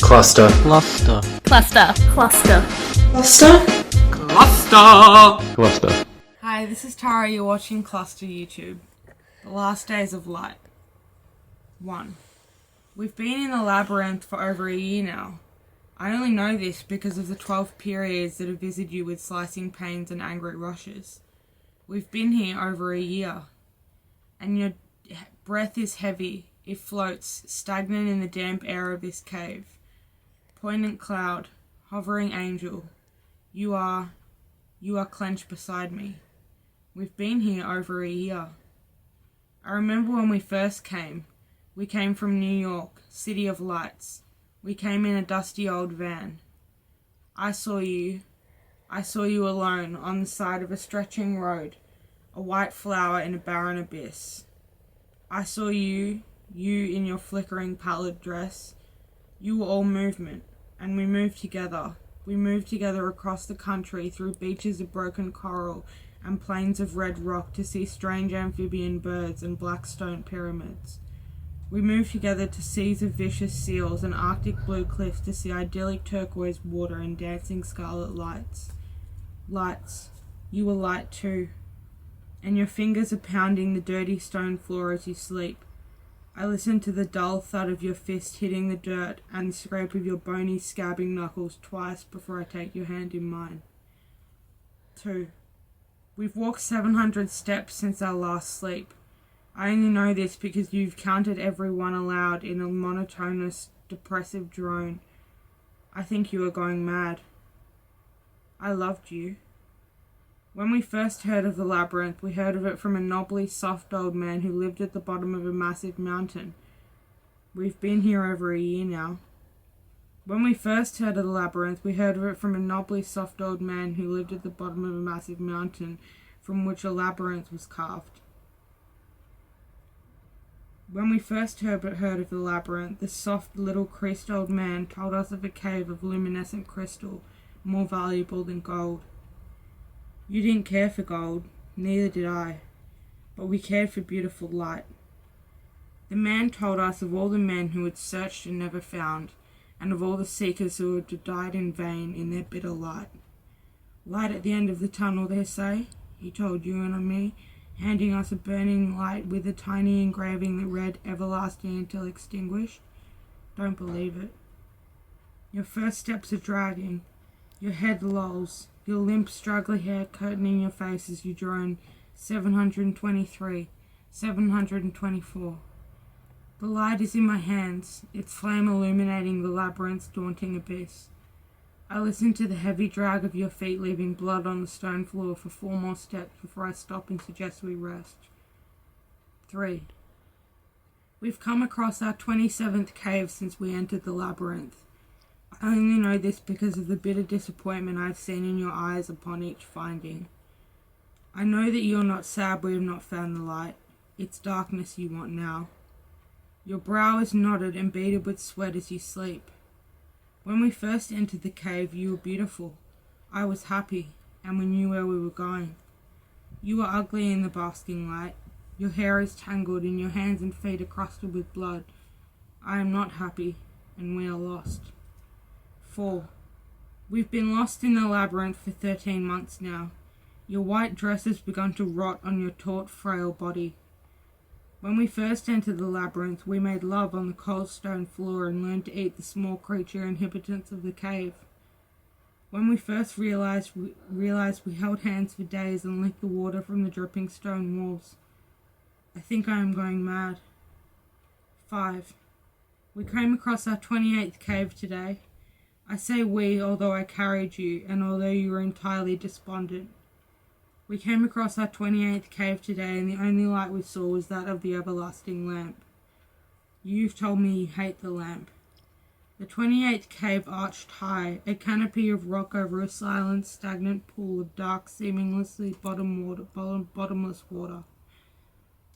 Cluster. Cluster. Cluster. Cluster. Cluster? Cluster! Cluster. Hi, this is Tara. You're watching Cluster YouTube. The Last Days of Light. 1. We've been in the labyrinth for over a year now. I only know this because of the 12 periods that have visited you with slicing pains and angry rushes. We've been here over a year, and your breath is heavy. It floats, stagnant in the damp air of this cave. Poignant cloud, hovering angel, you are clenched beside me. We've been here over a year. I remember when we first came. We came from New York, City of Lights. We came in a dusty old van. I saw you alone on the side of a stretching road, a white flower in a barren abyss. I saw you in your flickering pallid dress. You were all movement, and we moved together. We moved together across the country through beaches of broken coral and plains of red rock to see strange amphibian birds and black stone pyramids. We moved together to seas of vicious seals and arctic blue cliffs to see idyllic turquoise water and dancing scarlet lights. Lights. You were light too, and your fingers are pounding the dirty stone floor as you sleep. I listen to the dull thud of your fist hitting the dirt and the scrape of your bony, scabbing knuckles twice before I take your hand in mine. 2. We've walked 700 steps since our last sleep. I only know this because you've counted every one aloud in a monotonous, depressive drone. I think you are going mad. I loved you. When we first heard of the labyrinth, we heard of it from a knobbly, soft old man who lived at the bottom of a massive mountain. We've been here over a year now. When we first heard of the labyrinth, we heard of it from a knobbly, soft old man who lived at the bottom of a massive mountain from which a labyrinth was carved. When we first heard of the labyrinth, the soft, little, creased old man told us of a cave of luminescent crystal, more valuable than gold. You didn't care for gold, neither did I, but we cared for beautiful light. The man told us of all the men who had searched and never found, and of all the seekers who had died in vain in their bitter light. Light at the end of the tunnel, they say, he told you and me, handing us a burning light with a tiny engraving that read, everlasting until extinguished. Don't believe it. Your first steps are dragging, your head lolls, your limp, straggly hair curtaining your face as you drone 723, 724. The light is in my hands, its flame illuminating the labyrinth's daunting abyss. I listen to the heavy drag of your feet leaving blood on the stone floor for 4 more steps before I stop and suggest we rest. 3. We've come across our 27th cave since we entered the labyrinth. I only know this because of the bitter disappointment I've seen in your eyes upon each finding. I know that you're not sad we have not found the light. It's darkness you want now. Your brow is knotted and beaded with sweat as you sleep. When we first entered the cave, you were beautiful. I was happy, and we knew where we were going. You are ugly in the basking light. Your hair is tangled, and your hands and feet are crusted with blood. I am not happy, and we are lost. 4. We've been lost in the labyrinth for 13 months now. Your white dress has begun to rot on your taut, frail body. When we first entered the labyrinth, we made love on the cold stone floor and learned to eat the small creature inhabitants of the cave. When we first realized we held hands for days and licked the water from the dripping stone walls. I think I am going mad. 5. We came across our 28th cave today. I say we, although I carried you, and although you were entirely despondent. We came across our 28th cave today, and the only light we saw was that of the everlasting lamp. You've told me you hate the lamp. The 28th cave arched high, a canopy of rock over a silent, stagnant pool of dark, seamlessly bottomless water.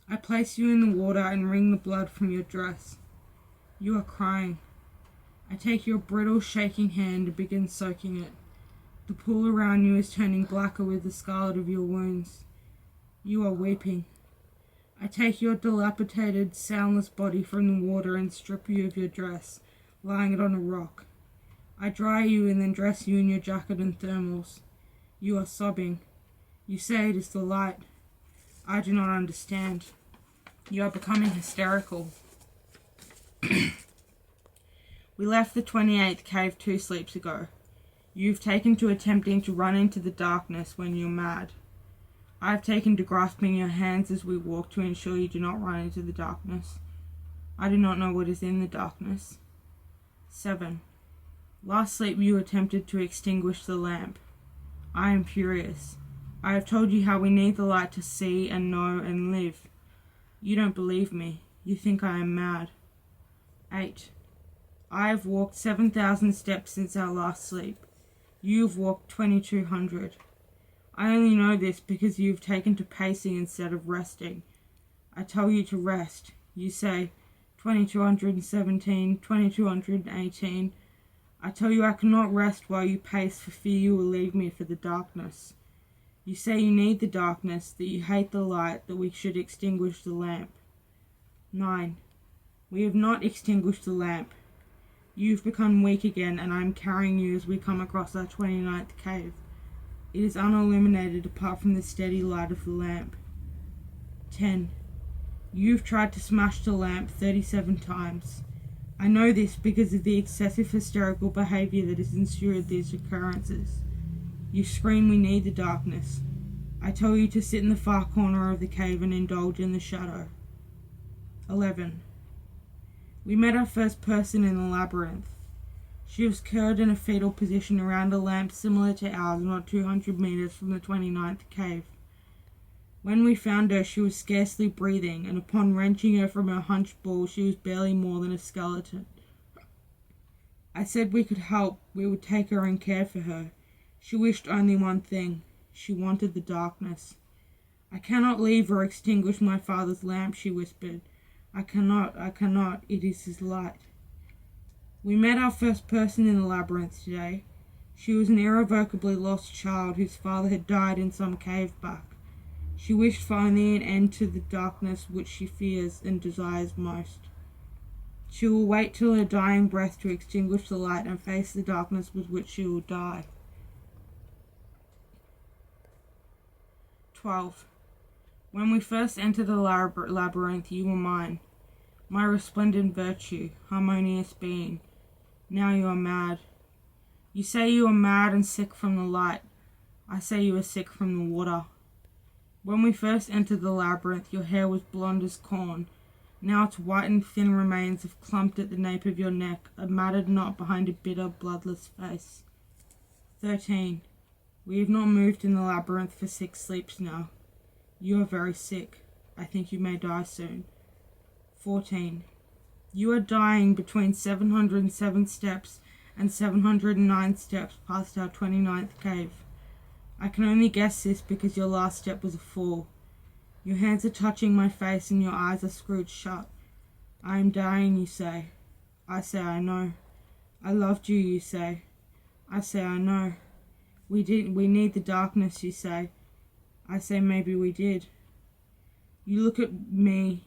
I place you in the water and wring the blood from your dress. You are crying. I take your brittle, shaking hand and begin soaking it. The pool around you is turning blacker with the scarlet of your wounds. You are weeping. I take your dilapidated, soundless body from the water and strip you of your dress, lying it on a rock. I dry you and then dress you in your jacket and thermals. You are sobbing. You say it is the light. I do not understand. You are becoming hysterical. We left the 28th cave 2 sleeps ago. You've taken to attempting to run into the darkness when you're mad. I've taken to grasping your hands as we walk to ensure you do not run into the darkness. I do not know what is in the darkness. 7. Last sleep you attempted to extinguish the lamp. I am furious. I have told you how we need the light to see and know and live. You don't believe me. You think I am mad. 8. I have walked 7,000 steps since our last sleep. You have walked 2,200. I only know this because you have taken to pacing instead of resting. I tell you to rest. You say 2,217, 2,218. I tell you I cannot rest while you pace for fear you will leave me for the darkness. You say you need the darkness, that you hate the light, that we should extinguish the lamp. 9. We have not extinguished the lamp. You've become weak again, and I am carrying you as we come across our 29th cave. It is unilluminated apart from the steady light of the lamp. 10. You've tried to smash the lamp 37 times. I know this because of the excessive hysterical behaviour that has ensued these occurrences. You scream we need the darkness. I tell you to sit in the far corner of the cave and indulge in the shadow. 11. We met our first person in the labyrinth. She was curled in a fetal position around a lamp similar to ours, not 200 meters from the 29th cave. When we found her, she was scarcely breathing, and upon wrenching her from her hunched ball, she was barely more than a skeleton. I said we could help, we would take her and care for her. She wished only one thing. She wanted the darkness. I cannot leave or extinguish my father's lamp, she whispered. I cannot, it is his light. We met our first person in the labyrinth today. She was an irrevocably lost child whose father had died in some cave back. She wished for only an end to the darkness which she fears and desires most. She will wait till her dying breath to extinguish the light and face the darkness with which she will die. 12. When we first entered the labyrinth, you were mine, my resplendent virtue, harmonious being. Now you are mad. You say you are mad and sick from the light. I say you are sick from the water. When we first entered the labyrinth, your hair was blonde as corn. Now its white and thin remains have clumped at the nape of your neck, a matted knot behind a bitter, bloodless face. 13. We have not moved in the labyrinth for 6 sleeps now. You are very sick. I think you may die soon. 14. You are dying between 707 steps and 709 steps past our 29th cave. I can only guess this because your last step was a fall. Your hands are touching my face and your eyes are screwed shut. I am dying, you say. I say I know. I loved you, you say. I say I know. We need the darkness, you say. I say maybe we did. You look at me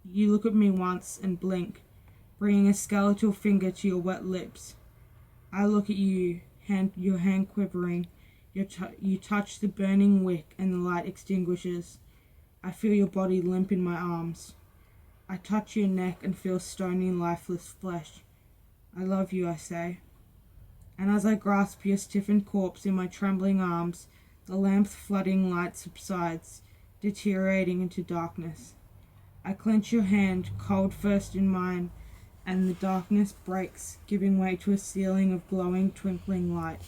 once and blink, bringing a skeletal finger to your wet lips. I look at you, your hand quivering. You touch the burning wick and the light extinguishes. I feel your body limp in my arms. I touch your neck and feel stony, lifeless flesh. I love you, I say. And as I grasp your stiffened corpse in my trembling arms, the lamp's flooding light subsides, deteriorating into darkness. I clench your hand, cold first in mine, and the darkness breaks, giving way to a ceiling of glowing, twinkling light.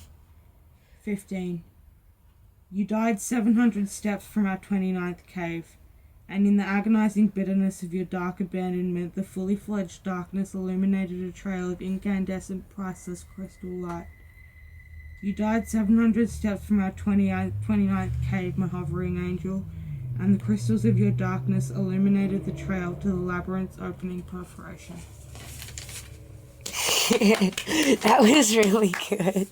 15. You died 700 steps from our 29th cave, and in the agonizing bitterness of your dark abandonment, the fully fledged darkness illuminated a trail of incandescent, priceless crystal light. You died 700 steps from our 29th cave, my hovering angel, and the crystals of your darkness illuminated the trail to the labyrinth's opening perforation. That was really good.